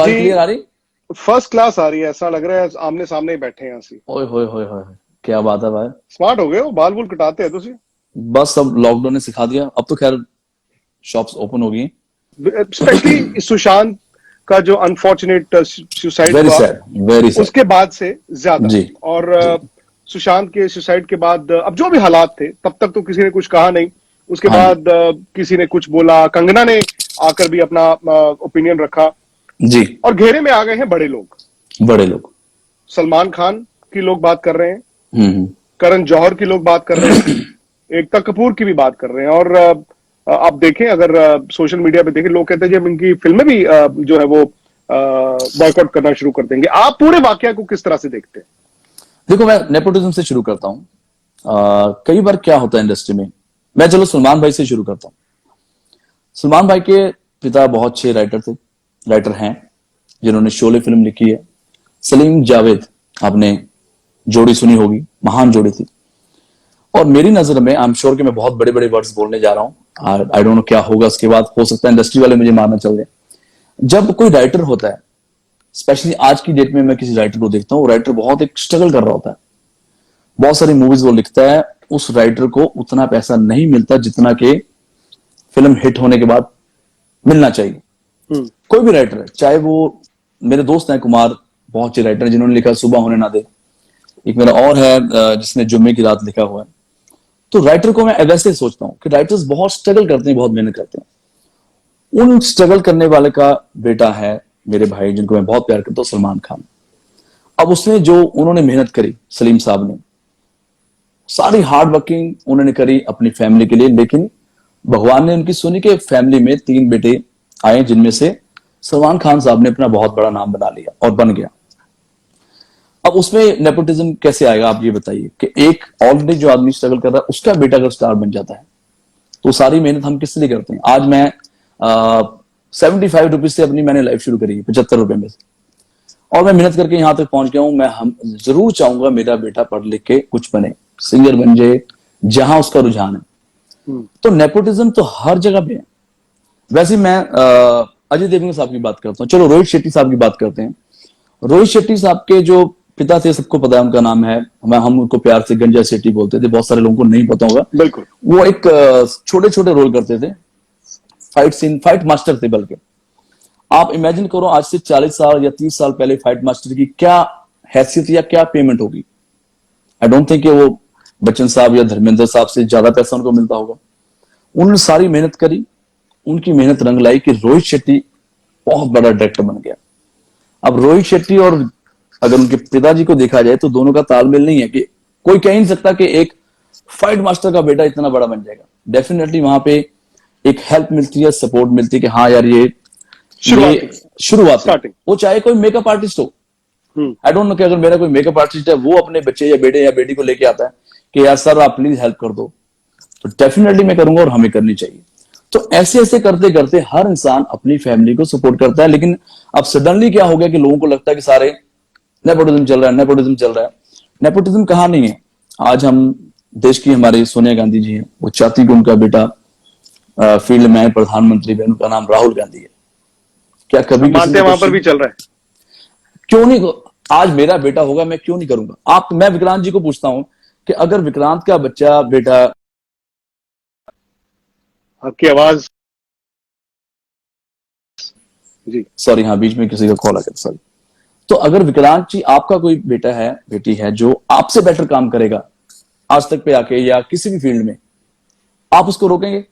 आवाज क्लियर आ रही? First class आ रही है, ऐसा लग रहा है आमने सामने ही बैठे हैं हंसी। ओए होए होए होए, क्या बात है भाई। स्मार्ट हो गए हो, बाल बूल कटाते हैं तुसी। बस अब लॉकडाउन ने सिखा दिया, अब तो खैर शॉप्स ओपन हो गई। स्पेशली सुशांत का जो अनफॉर्चुनेट सुसाइड वेरी हुआ सैड, वेरी सैड। उसके बाद से ज्यादा। जी और जी। सुशांत के सुसाइड के बाद अब जो भी हालात थे तब तक तो किसी ने कुछ कहा नहीं। उसके हाँ जी। बाद किसी ने कुछ बोला, कंगना ने आकर भी अपना ओपिनियन रखा। जी। और घेरे में आ गए हैं बड़े लोग। बड़े लोग। सलमान खान की लोग बात कर रहे हैं, हम्म। करण जौहर की लोग बात कर रहे हैं, एकता कपूर की भी बात कर रहे हैं। और आप देखें, अगर सोशल मीडिया पे देखें, लोग कहते हैं कि हम इनकी फिल्में भी जो है वो बॉयकॉट करना शुरू कर देंगे। आप पूरे वाकया को किस तरह से देखते हैं? देखो, मैं नेपोटिज्म से शुरू करता हूँ। कई बार क्या होता है इंडस्ट्री में, मैं चलो सलमान भाई से शुरू करता हूँ। सलमान भाई के पिता बहुत अच्छे राइटर हैं, जिन्होंने शोले फिल्म लिखी है। सलीम जावेद, आपने जोड़ी सुनी होगी, महान जोड़ी थी। और मेरी नजर में, आई एम श्योर कि मैं बहुत बड़े बड़े वर्ड्स बोलने जा रहा हूँ, आई डोंट नो क्या होगा उसके बाद, हो सकता है इंडस्ट्री वाले मुझे मारना चल जाए। जब कोई राइटर होता है, स्पेशली आज की डेट में मैं किसी राइटर को देखता हूँ, राइटर बहुत एक स्ट्रगल कर रहा होता है, बहुत सारी मूवीज वो लिखता है, उस राइटर को उतना पैसा नहीं मिलता जितना कि फिल्म हिट होने के बाद मिलना चाहिए। कोई भी राइटर है, चाहे वो, मेरे दोस्त हैं कुमार, बहुत अच्छे राइटर हैं जिन्होंने लिखा सुबह होने ना दे। एक मेरा और है जिसने जुम्मे की रात लिखा हुआ है। तो राइटर को मैं वैसे सोचता हूँ कि राइटर्स बहुत स्ट्रगल करते हैं, बहुत मेहनत करते हैं। उन स्ट्रगल करने वाले का बेटा है मेरे भाई, जिनको मैं बहुत प्यार करता हूँ, सलमान खान। अब उसने जो उन्होंने मेहनत करी, सलीम साहब ने सारी हार्ड वर्किंग उन्होंने करी अपनी फैमिली के लिए, लेकिन भगवान ने उनकी सुनी कि फैमिली में 3 बेटे आए, जिनमें से सलमान खान साहब ने अपना बहुत बड़ा नाम बना लिया और बन गया। अब उसमें नेपोटिज्म कैसे आएगा, आप ये बताइए कि एक ऑलरेडी जो आदमी स्ट्रगल कर रहा है, उसका बेटा अगर स्टार बन जाता है, तो सारी मेहनत हम किस लिए करते हैं? आज मैं 75 रुपीज से अपनी मैंने लाइफ शुरू करी है, 75 रुपए में से, और मैं मेहनत करके यहां तक पहुंच गया हूं। हम जरूर चाहूंगा मेरा बेटा पढ़ लिख के कुछ बने, सिंगर बन जाए, जहां उसका रुझान है। तो नेपोटिज्म तो हर जगह पे है। वैसे मैं अजय देवगन साहब की बात करता हूँ, चलो रोहित शेट्टी साहब की बात करते हैं। रोहित शेट्टी साहब के जो पिता थे, सबको पता है उनका नाम है, हम उनको प्यार से गंजा शेट्टी बोलते थे, बहुत सारे लोगों को नहीं पता होगा। बिल्कुल। वो एक छोटे छोटे रोल करते थे, फाइट मास्टर थे। बल्कि आप इमेजिन करो, आज से 40 साल या 30 साल पहले फाइट मास्टर की क्या हैसियत या क्या पेमेंट होगी। आई डोंट थिंक वो बच्चन साहब या धर्मेंद्र साहब से ज्यादा पैसा उनको मिलता होगा। उन्होंने सारी मेहनत करी, उनकी मेहनत रंग लाई कि रोहित शेट्टी बहुत बड़ा डायरेक्टर बन गया। अब रोहित शेट्टी और अगर उनके पिताजी को देखा जाए तो दोनों का तालमेल नहीं है, कि कोई कह नहीं सकता कि एक फाइट मास्टर का बेटा इतना बड़ा बन जाएगा। डेफिनेटली वहां पे एक हेल्प मिलती है, सपोर्ट मिलती है कि हाँ यार, ये शुरुआत है। वो चाहे कोई मेकअप आर्टिस्ट हो, आई डोंट नो कि अगर मेरा कोई मेकअप आर्टिस्ट है, वो अपने बच्चे या बेटे या बेटी को लेके आता है कि यार सर आप प्लीज हेल्प कर दो, तो डेफिनेटली मैं करूंगा और हमें करनी चाहिए। तो ऐसे ऐसे करते करते हर इंसान अपनी फैमिली को सपोर्ट करता है। लेकिन अब सडनली क्या हो गया कि लोगों को लगता है कि सारे नेपोटिज्म चल रहा है, नेपोटिज्म चल रहा है। नेपोटिज्म कहाँ नहीं है। आज हम देश की, हमारी सोनिया गांधी जी हैं, वो चाहती कि उनका बेटा फील्ड में आए, प्रधानमंत्री बने, उनका नाम राहुल गांधी है। क्या कभी मानते हैं वहां पर भी चल रहा है? क्यों नहीं? आज मेरा बेटा होगा, मैं क्यों नहीं करूंगा? मैं विक्रांत जी को पूछता हूं कि अगर विक्रांत का बच्चा बेटा, आपकी आवाज, जी सॉरी, हाँ बीच में किसी का कॉल आ गया, सॉरी। तो अगर विक्रांत जी, आपका कोई बेटा है, बेटी है, जो आपसे बेटर काम करेगा आज तक पे आके या किसी भी फील्ड में, आप उसको रोकेंगे?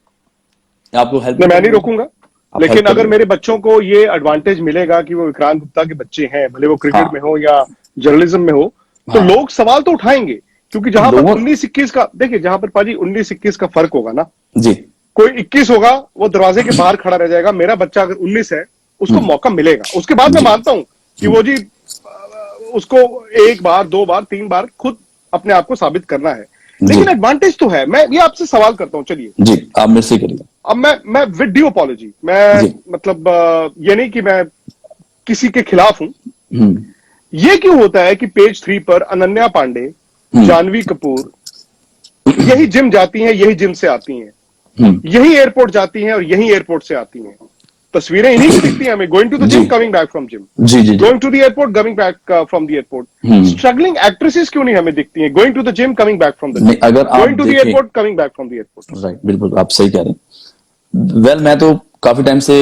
आपको हेल्प? मैं नहीं रोकूंगा, लेकिन अगर मेरे बच्चों को ये एडवांटेज मिलेगा कि वो विक्रांत गुप्ता के बच्चे हैं, भले वो क्रिकेट में हो या जर्नलिज्म में हो, तो लोग सवाल तो उठाएंगे। क्योंकि जहां पर 19-21 का, देखिए जहां पर पाजी 19-21 का फर्क होगा ना जी, कोई 21 होगा, वो दरवाजे के बाहर खड़ा रह जाएगा। मेरा बच्चा अगर 19 है, उसको मौका मिलेगा। उसके बाद मैं मानता हूं कि वो जी उसको 1 बार 2 बार 3 बार खुद अपने आप को साबित करना है। लेकिन एडवांटेज तो है। मैं ये आपसे सवाल करता हूं, चलिए जी आप मेरे से करिए। अब मैं विद ड्यू अपॉलॉजी, मैं मतलब ये नहीं कि मैं किसी के खिलाफ हूं। ये क्यों होता है कि पेज 3 पर अनन्या पांडे, जानवी कपूर यही जिम जाती हैं, यही जिम से आती हैं, यही एयरपोर्ट जाती हैं और यही एयरपोर्ट से आती हैं? तस्वीरें इन्हीं की दिखती हैं हमें, गोइंग टू द जी gym, coming back from gym, जी जी जी going to the airport, coming back from the airport. Struggling actresses क्यों नहीं हमें दिखती हैं, going to the gym, coming back from the नहीं, जिम, अगर आप गोइंग टू द देखें, airport, coming back from the airport. Right, बिल्कुल आप सही कह रहे हैं। वेल मैं तो काफी टाइम से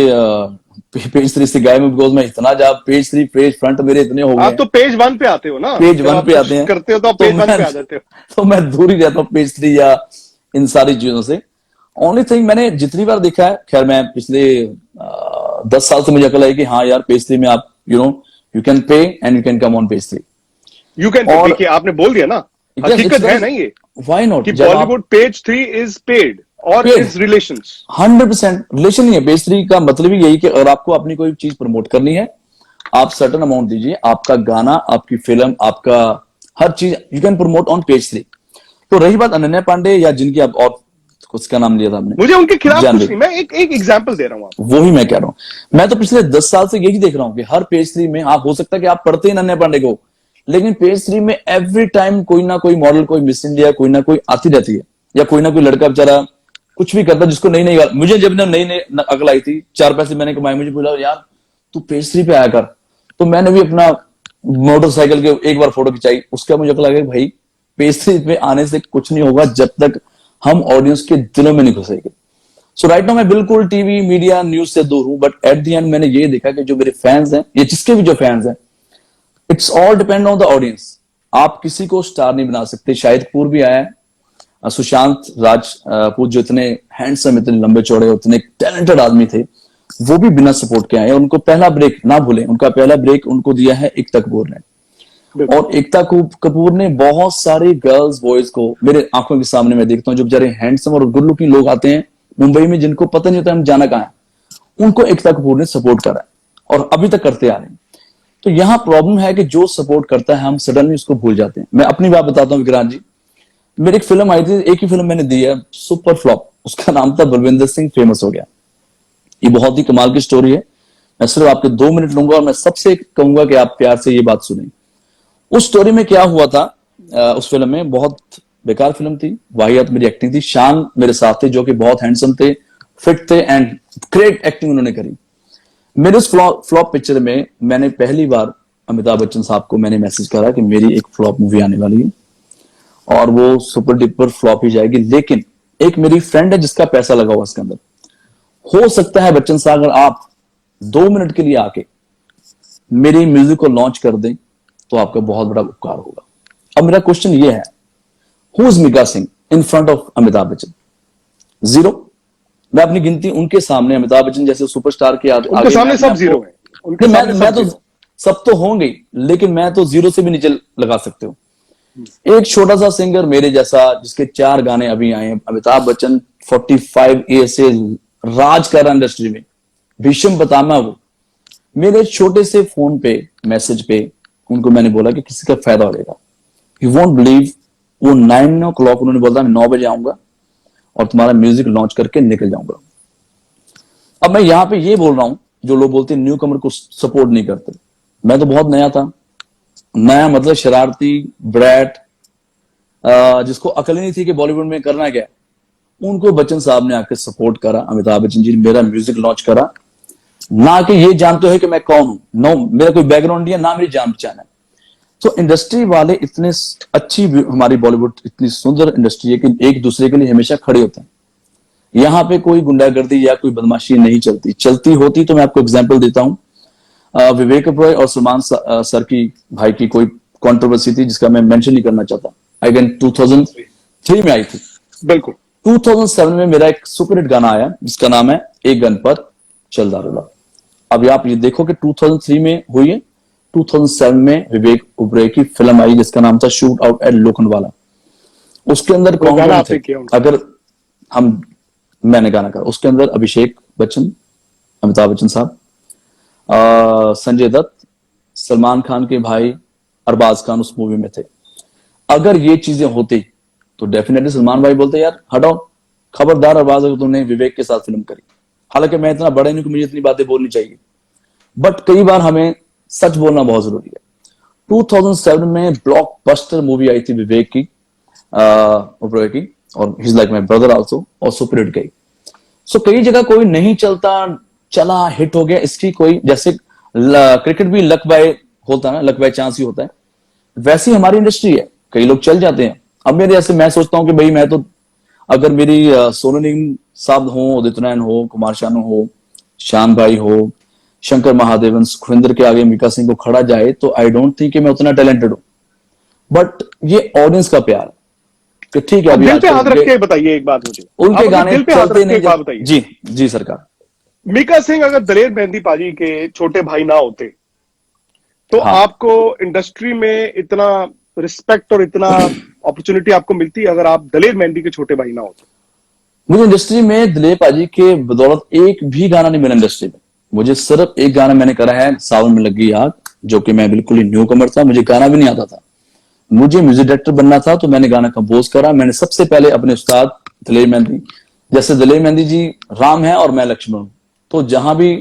पेज 3 से गायब हूं, बिकॉज मैं इतना, जब पेज 3 पेज फ्रंट मेरे इतने हो गए आप हैं, तो पेज 1 पे आते हो ना, पेज जब 1 आप पे कुछ आते हैं, करते हो तो आप तो पेज 1 मैं पे आ जाते हो। तो मैं दूर ही रहता हूँ पेज 3 या इन सारी चीजों से। ओनली थिंग मैंने जितनी बार देखा है, खैर मैं पिछले 10 साल से मुझे अकल है कि हाँ यार पेज 3 में आप you can pay and you can come on page 3। You can pay, और देखिए आपने बोल दिया ना, यस इट्स हकीकत है ना ये, व्हाई नॉट, कि जब आप बॉलीवुड पेज 3 इज पेड और पेड इज रिलेशंस। 100% रिलेशन नहीं है। पेज 3 का मतलब ही यही कि अगर आपको अपनी कोई चीज प्रमोट करनी है, आप सर्टन अमाउंट दीजिए, आपका गाना, आपकी फिल्म, आपका हर चीज you can promote on page 3। तो रही बात अनन्या पांडे या जिनकी आप और उसका नाम लिया था आपने, मुझे उनके खिलाफ कुछ जानवी, नहीं, मैं एक एक एग्जाम्पल दे रहा हूं आपको। वो ही मैं कह रहा हूं। मैं तो पिछले 10 साल से यही देख रहा हूं कि हर पेज 3 में, आप हो सकता है कि आप पढ़ते हैं अनन्या पांडे को, लेकिन पेज 3 में एवरी टाइम कोई ना कोई मॉडल, कोई मिस इंडिया, कोई ना कोई आती रहती है, या कोई ना कोई लड़का बेचारा कुछ भी करता है जिसको नई नई, मुझे जब नई नई अकल आई थी, 4 पैसे मैंने कमाए, मुझे बोला यार तू पेज 3 पे आया कर, तो मैंने भी अपना मोटरसाइकिल के एक बार फोटो खिंचाई, उसका मुझे अकल आ गया भाई पेज 3 पे आने से कुछ नहीं होगा जब तक हम ऑडियंस के दिलों में नहीं घुसेंगे। सो राइट नाउ मैं बिल्कुल टीवी मीडिया न्यूज से दूर हूं, बट एट द एंड मैंने ये देखा कि जो मेरे फैंस हैं, ये जिसके भी जो फैंस हैं, it's all depend on the audience. आप किसी को स्टार नहीं बना सकते। शाहिद कपूर भी आया है, सुशांत राजपूत जो इतने हैंडसम, इतने लंबे चौड़े, इतने टैलेंटेड आदमी थे, वो भी बिना सपोर्ट के आए। उनको पहला ब्रेक ना भूलें, उनका पहला ब्रेक उनको दिया है एकता कपूर ने। बिल्कुल। और एकता कपूर ने बहुत सारे गर्ल्स बॉयज को, मेरे आंखों के सामने मैं देखता हूँ, जो बेचारे हैंडसम और गुड लुकिंग लोग आते हैं मुंबई में, जिनको पता नहीं होता हम जाना कहाँ है, उनको एकता कपूर ने सपोर्ट करा है और अभी तक करते आ रहे हैं। तो यहां प्रॉब्लम है कि जो सपोर्ट करता है हम सडनली उसको भूल जाते हैं। मैं अपनी बात बताता हूँ विक्रांत जी, मेरी एक फिल्म आई थी, एक ही फिल्म मैंने दी है, सुपर फ्लॉप, उसका नाम था बलविंदर सिंह फेमस हो गया। ये बहुत ही कमाल की स्टोरी है। मैं सिर्फ आपके 2 मिनट लूंगा और मैं सबसे कहूंगा कि आप प्यार से ये बात सुनें। उस स्टोरी में क्या हुआ था, उस फिल्म में बहुत बेकार फिल्म थी, वाहियात मेरी एक्टिंग थी, शान मेरे साथ थे जो कि बहुत हैंडसम थे, फिट थे, एंड ग्रेट एक्टिंग उन्होंने करी। मेरे उस फ्लॉप पिक्चर में मैंने पहली बार अमिताभ बच्चन साहब को मैंने मैसेज करा कि मेरी एक फ्लॉप मूवी आने वाली है और वो सुपर डुपर फ्लॉप ही जाएगी, लेकिन एक मेरी फ्रेंड है जिसका पैसा लगा हुआ इसके अंदर, हो सकता है बच्चन साहब अगर आप 2 मिनट के लिए आके मेरी म्यूजिक को लॉन्च कर दें तो आपका बहुत बड़ा उपकार होगा। अब मेरा क्वेश्चन ये है, who is Mika Singh in front of Amitabh Bachchan? Zero. मैं अपनी गिनती उनके सामने, अमिताभ बच्चन जैसे सुपरस्टार के आगे, उनके सामने सब जीरो है, उनके सामने मैं सब तो जीरो। सब तो होंगे, लेकिन मैं तो जीरो से भी नीचे लगा सकते हो। एक छोटा सा सिंगर मेरे जैसा जिसके 4 गाने अभी आए हैं, अमिताभ बच्चन 45 ईयर से राज कर रहा इंडस्ट्री में, भीष्म पितामह, वो मेरे छोटे से फोन पे मैसेज पे उनको मैंने बोला कि किसी का फायदा होगा, यू वोंट बिलीव, वो 9 o'clock उन्होंने बोला मैं 9 बजे आऊंगा और तुम्हारा म्यूजिक लॉन्च करके निकल जाऊंगा। अब मैं यहां पे ये बोल रहा हूं, जो लोग बोलते हैं न्यू कमर को सपोर्ट नहीं करते, मैं तो बहुत नया था, नया मतलब शरारती ब्रैट, जिसको अकल ही नहीं थी कि बॉलीवुड में करना क्या, उनको बच्चन साहब ने आकर सपोर्ट करा, अमिताभ बच्चन जी ने मेरा म्यूजिक लॉन्च करा, ना कि ये जानते हो कि मैं कौन हूं, नो मेरा कोई बैकग्राउंड नहीं है, ना मेरी जान पहचान है। तो इंडस्ट्री वाले इतने अच्छी, हमारी बॉलीवुड इतनी सुंदर इंडस्ट्री है कि एक दूसरे के लिए हमेशा खड़े होते हैं। यहां पे कोई गुंडागर्दी या कोई बदमाशी नहीं चलती, चलती होती तो मैं आपको एग्जांपल देता हूं। विवेक ओबरॉय और सलमान सर की भाई की कोई कंट्रोवर्सी थी जिसका मैं मेंशन नहीं करना चाहता, अगेन 2003 में आई थी। बिल्कुल। 2007 में मेरा एक सुपरहिट गाना आया जिसका नाम है एक गन पर चल दारूला। अब आप ये देखो कि 2003 में हुई है, 2007 में विवेक ओबरॉय की फिल्म आई जिसका नाम था शूट आउट एट लोखंडवाला। उसके अंदर कौन गाना कौन आपने थे, किया उनका? अगर मैंने गाना कहा, उसके अंदर अभिषेक बच्चन, अमिताभ बच्चन साहब, संजय दत्त, सलमान खान के भाई अरबाज खान उस मूवी में थे। अगर ये चीजें होती तो डेफिनेटली सलमान भाई बोलते यार हटाओ, खबरदार अरबाज अगर तुमने विवेक के साथ फिल्म करी। हालांकि मैं इतना बड़ा नहीं कि मुझे इतनी बातें बोलनी चाहिए, बट कई बार हमें सच बोलना बहुत जरूरी है। 2007 में ब्लॉकबस्टर मूवी आई थी विवेक की, ओबरॉय की, और he is like my brother also, और सुपर हिट गई। सो कई जगह कोई नहीं चलता, चला, हिट हो गया, इसकी कोई, जैसे क्रिकेट भी लक बाय होता है ना, लक बाय चांस ही होता है, वैसी हमारी इंडस्ट्री है, कई लोग चल जाते हैं। अब मेरे ऐसे मैं सोचता हूँ कि भाई मैं तो, अगर मेरी सोनू निगम साहब हो, उदित नारायण हो, कुमार शानू हो, श्याम भाई हो, शंकर महादेवन, सुखविंदर के आगे मीका सिंह को खड़ा जाए, तो आई डोंट थिंक कि मैं उतना टैलेंटेड हूं। बट ये ऑडियंस का प्यार कि ठीक है, अब अभी दिल पे आजकल हाथ रख के बताइए एक बात मुझे, उनके आप अपने गाने दिल पे हाथ चलते रख के नहीं एक बात बताइए। जी जी सरकार। मीका सिंह अगर दलेर मेहंदी पाजी के छोटे भाई ना होते तो हाँ, आपको इंडस्ट्री में इतना रिस्पेक्ट और इतना अपॉर्चुनिटी आपको मिलती अगर आप दलेर मेहंदी के छोटे भाई ना होते? मुझे इंडस्ट्री में दिलीप पाजी के बदौलत एक भी गाना नहीं मिला इंडस्ट्री में। मुझे सिर्फ एक गाना मैंने करा है, सावन में लगी आग, जो कि मैं बिल्कुल ही न्यू कमर था, मुझे गाना भी नहीं आता था। मुझे म्यूजिक डायरेक्टर बनना था, तो मैंने गाना कंपोज करा। मैंने सबसे पहले अपने उस्ताद दलेर मेहंदी, जैसे दलेर मेहंदी जी राम है और मैं लक्ष्मण हूं, तो जहां भी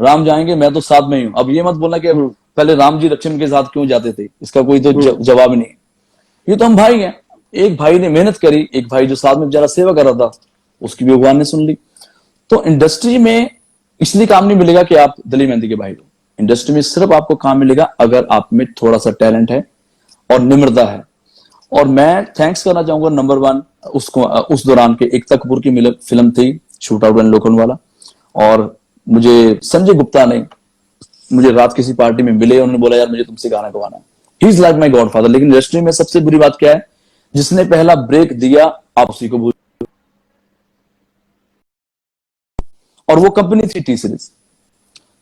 राम जाएंगे मैं तो साथ में ही हूं। अब ये मत बोलना कि पहले राम जी लक्ष्मण के साथ क्यों जाते थे, इसका कोई तो जवाब नहीं है। ये तो हम भाई हैं। एक भाई ने मेहनत करी, एक भाई जो साथ में बेचारा सेवा कर रहा था, उसकी भी भगवान ने सुन ली। तो इंडस्ट्री में इसलिए काम नहीं मिलेगा कि आप दलील मेहंदी के भाई हो। इंडस्ट्री में सिर्फ आपको काम मिलेगा अगर आप में थोड़ा सा टैलेंट है और निम्रता है। और मैं थैंक्स करना चाहूंगा नंबर वन उसको, उस दौरान के एकता कपूर की फिल्म थी शूट आउट एंड लोखंड वाला, और मुझे संजय गुप्ता ने मुझे रात किसी पार्टी में मिले, उन्होंने बोला यार मुझे तुमसे गाना गवाना है। He is like my God father. लेकिन इंडस्ट्री में सबसे बुरी बात क्या है, जिसने पहला ब्रेक दिया आप उसी को भूल, और वो कंपनी थी टी सीरीज।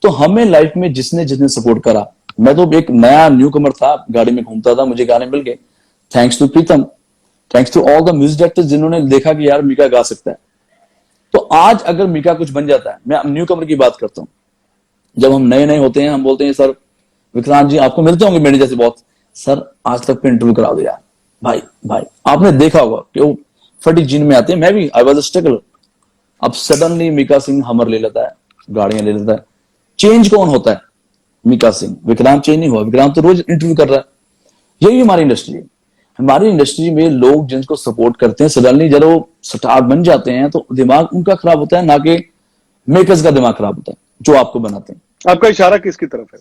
तो हमें लाइफ में जिसने जिसने सपोर्ट करा, मैं तो एक नया न्यू कमर था, गाड़ी में घूमता था, मुझे गाने मिल गए, thanks to Pritam, thanks to all the music directors जिन्होंने देखा कि यार मीका गा सकता है। तो आज अगर मीका कुछ बन जाता है, मैं न्यू कमर की बात करता हूं, जब हम नए नए होते हैं हम बोलते हैं सर विक्रांत जी, आपको मिलते होंगे मेरे जैसे बहुत, सर आज तक पे इंटरव्यू करा दो यार, भाई भाई आपने देखा होगा कि वो फटी जीन में आते हैं, मैं भी आई वॉज स्ट्रगल। अब सडनली मीका सिंह हमर ले लेता है, गाड़ियां ले लेता है। चेंज कौन होता है? मीका सिंह। विक्रांत चेंज नहीं हुआ, विक्रांत तो रोज इंटरव्यू कर रहा है। यही हमारी इंडस्ट्री है। हमारी इंडस्ट्री में लोग जिनको सपोर्ट करते हैं, सडनली जब वो स्टार बन जाते हैं तो दिमाग उनका खराब होता है, ना कि मेकर्स का दिमाग खराब होता है जो आपको बनाते हैं। आपका इशारा किसकी तरफ है?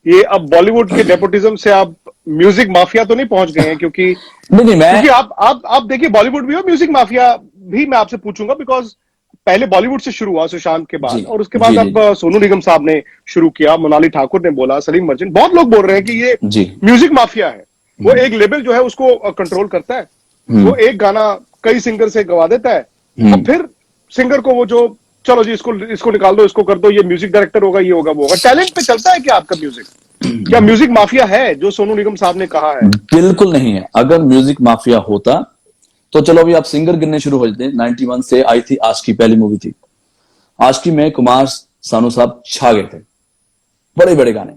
ये अब बॉलीवुड के नेपोटिज्म से आप म्यूजिक माफिया तो नहीं पहुंच गए हैं? क्योंकि नहीं मैं क्योंकि आप देखिए बॉलीवुड भी हो, म्यूजिक माफिया भी मैं आपसे पूछूंगा, बिकॉज पहले बॉलीवुड से शुरू हुआ सुशांत के बाद, जी और उसके जी बाद अब सोनू निगम साहब ने शुरू किया, मोनाली ठाकुर ने बोला, सलीम मर्चेंट, बहुत लोग बोल रहे हैं कि ये जी म्यूजिक माफिया है। वो एक लेवल जो है उसको कंट्रोल करता है, वो एक गाना कई सिंगर से गवा देता है, और फिर सिंगर को वो जो चलो जी इसको इसको निकाल दो, इसको कर दो, ये म्यूजिक डायरेक्टर होगा, ये होगा, वो होगा। टैलेंट पे चलता है क्या आपका म्यूजिक? क्या म्यूजिक माफिया है जो सोनू निगम साहब ने कहा है? बिल्कुल नहीं है। अगर म्यूजिक माफिया होता तो चलो अभी आप सिंगर गिनने शुरू हो जाते हैं। 91 से आई थी आशिकी, पहली मूवी थी आशिकी में कुमार सानू साहब छा गए थे, बड़े बड़े गाने।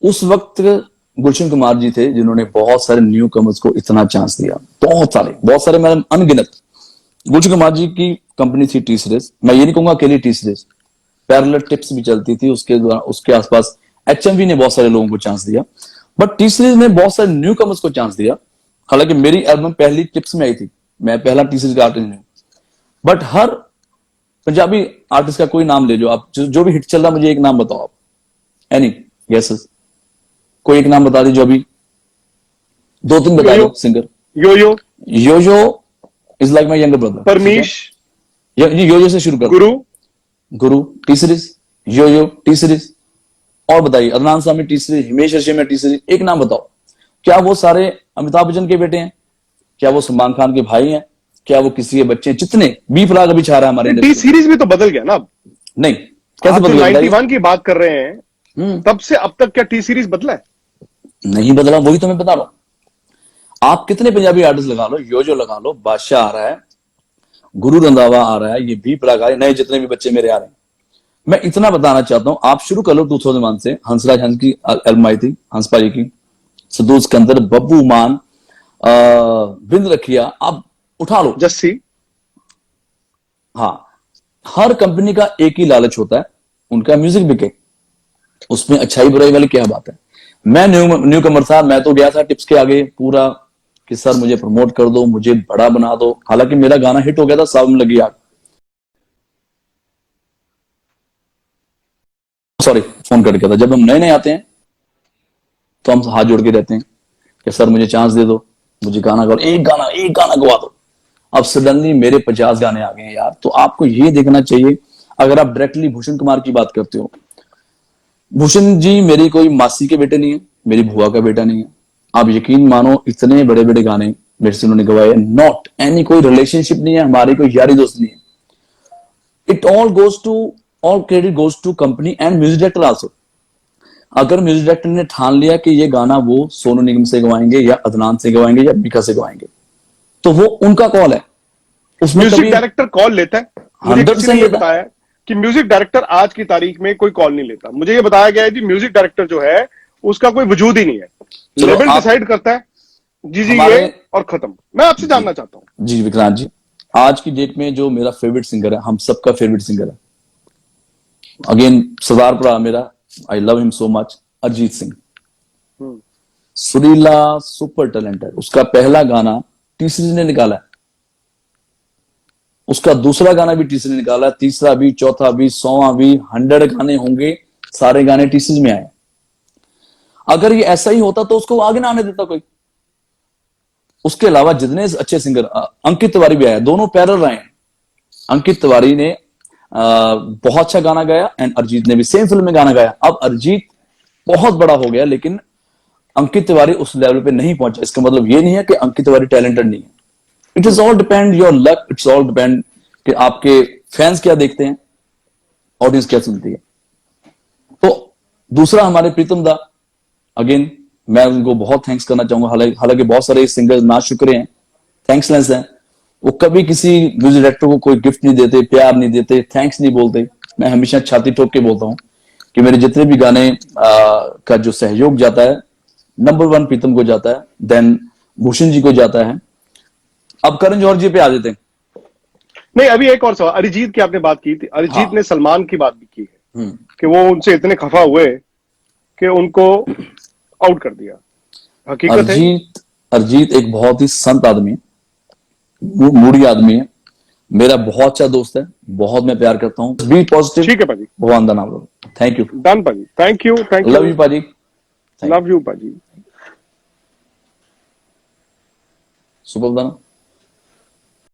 उस वक्त गुलशन कुमार जी थे जिन्होंने बहुत सारे न्यू कमर्स को इतना चांस दिया, बहुत सारे मतलब अनगिनत। गुलशन कुमार जी की कंपनी थी टी सीरीज, मैं ये नहीं कहूंगा अकेली टी सीरीज, पैरेलल टिप्स भी चलती थी उसके दौरान, उसके आसपास एचएमवी ने बहुत सारे लोगों को चांस दिया, बट टी सीरीज ने बहुत सारे न्यू कमर्स को चांस दिया। हालांकि मेरी एल्बम पहली टिप्स में आई थी, मैं पहला टी सीरीज का आर्टिस्ट नहीं हूं, बट हर पंजाबी आर्टिस्ट का कोई नाम ले जो आप, जो भी हिट चल रहा, मुझे एक नाम बताओ आप, एनी गेसेस, कोई एक नाम बता दीजिए। अभी दो तीन बता दो singer. Yo yo is like my younger brother. Parmish, yo से शुरू कर, Guru T series, yo T series. और बताइए, Adnan Sami T series, Himesh Reshammiya T series, एक नाम बताओ। क्या वो सारे अमिताभ बच्चन के बेटे हैं? क्या वो सलमान खान के भाई हैं? क्या वो किसी के बच्चे हैं? जितने बी प्राग अभी छा रहा है हमारे टी सीरीज भी तो बदल गया ना अब। नहीं, कैसे बदल गया? 91 की बात कर रहे हैं, तब से अब तक क्या टी सीरीज बदला है? नहीं बदला, वही तो मैं बता रहा हूं। आप कितने पंजाबी आर्टिस्ट लगा लो, यो लगा लो, बादशाह आ रहा है, गुरु रंधावा आ रहा है, ये बी प्राग आ रहे, नए जितने भी बच्चे मेरे आ रहे हैं। मैं इतना बताना चाहता हूं, आप शुरू कर लो 2001 से। हंसराज हंस की एल्बम आई थी, हंस पाजी की, सदूस के अंदर बब्बू मान, बिंद रखिया, आप उठा लो, जस्सी। हाँ, हर कंपनी का एक ही लालच होता है, उनका म्यूजिक बिके, उसमें अच्छाई बुराई वाली क्या बात है। मैं न्यू कमर था, मैं तो गया था टिप्स के आगे पूरा कि सर मुझे प्रमोट कर दो, मुझे बड़ा बना दो। हालांकि मेरा गाना हिट हो गया था, सावन में लगी आग। सॉरी फोन कट गया था। जब हम नए नए आते हैं तो हम हाथ जोड़ के रहते हैं कि सर मुझे चांस दे दो, मुझे गाना गाओ, एक गाना गवा दो। अब सडनली मेरे 50 गाने आ गए हैं यार। तो आपको ये देखना चाहिए, अगर आप डायरेक्टली भूषण कुमार की बात करते हो, भूषण जी मेरी कोई मासी के बेटे नहीं है, मेरी बुआ का बेटा नहीं है। आप यकीन मानो इतने बड़े बड़े गाने मेरे से उन्होंने गवाए, नॉट एनी कोई रिलेशनशिप नहीं है हमारी, कोई यारी दोस्त नहीं है। It all goes to, all credit goes to company and music director also. अगर म्यूजिक डायरेक्टर ने ठान लिया कि ये गाना वो सोनू निगम से गवाएंगे या अदनान से गवाएंगे या बीका से गवाएंगे, तो वो उनका कॉल है। उसमें म्यूजिक डायरेक्टर कॉल लेता है? मुझे किसी ने ये बताया कि म्यूजिक डायरेक्टर आज की तारीख में कोई कॉल नहीं लेता। मुझे ये बताया गया है कि म्यूजिक डायरेक्टर जो है उसका कोई वजूद ही नहीं है, लेवल डिसाइड करता है जी ये और खत्म। मैं आपसे जानना चाहता हूं जी विक्रांत जी, आज की डेट में जो मेरा फेवरेट सिंगर है, हम सबका फेवरेट सिंगर है, अगेन सरदारपुरा मेरा, I love him so much, Arijit Singh. सुरीला, सुपर टैलेंटेड। उसका पहला गाना टी सीरीज ने निकाला है, उसका दूसरा गाना भी टी सीरीज ने निकाला है, तीसरा भी, चौथा भी, 100वां भी, 100 गाने होंगे, सारे गाने टी सीरीज में आए। अगर ये ऐसा ही होता तो उसको आगे ना आने देता कोई। उसके अलावा जितने अच्छे सिंगर, अंकित तिवारी भी आया, दोनों पैरल रहे हैं। अंकित तिवारी ने बहुत अच्छा गाना गाया एंड अरिजीत ने भी सेम फिल्म में गाना गाया। अब अरिजीत बहुत बड़ा हो गया लेकिन अंकित तिवारी उस लेवल पे नहीं पहुंचा। इसका मतलब ये नहीं है कि अंकित तिवारी टैलेंटेड नहीं है। It is all depend your luck, it's all depend कि आपके फैंस क्या देखते हैं, ऑडियंस क्या सुनती है। तो दूसरा हमारे प्रीतम दा, अगेन मैं उनको बहुत थैंक्स करना चाहूंगा। हालांकि बहुत सारे सिंगर ना शुक्र हैं, थैंक्सलेस हैं। वो कभी किसी म्यूजिक डायरेक्टर को कोई गिफ्ट नहीं देते, प्यार नहीं देते, थैंक्स नहीं बोलते। मैं हमेशा छाती ठोक के बोलता हूं कि मेरे जितने भी गाने का जो सहयोग जाता है, नंबर 1 प्रीतम को जाता है, देन भूषण जी को जाता है। अब करण जौहर जी पे आ जाते हैं। नहीं, अभी एक और सवाल, अरिजीत की आपने बात की थी, अरिजीत ने सलमान की बात भी की है कि वो उनसे इतने खफा हुए कि उनको आउट कर दिया। हकीकत है? अरिजीत एक बहुत ही संत आदमी है, मूडी आदमी है, मेरा बहुत अच्छा दोस्त है, बहुत मैं प्यार करता हूँ। B positive. ठीक है पाजी, भगवान का नाम लो। Thank you. डन पाजी, थैंक यू, लव यू पाजी, लव यू पाजी। सुपर दाना।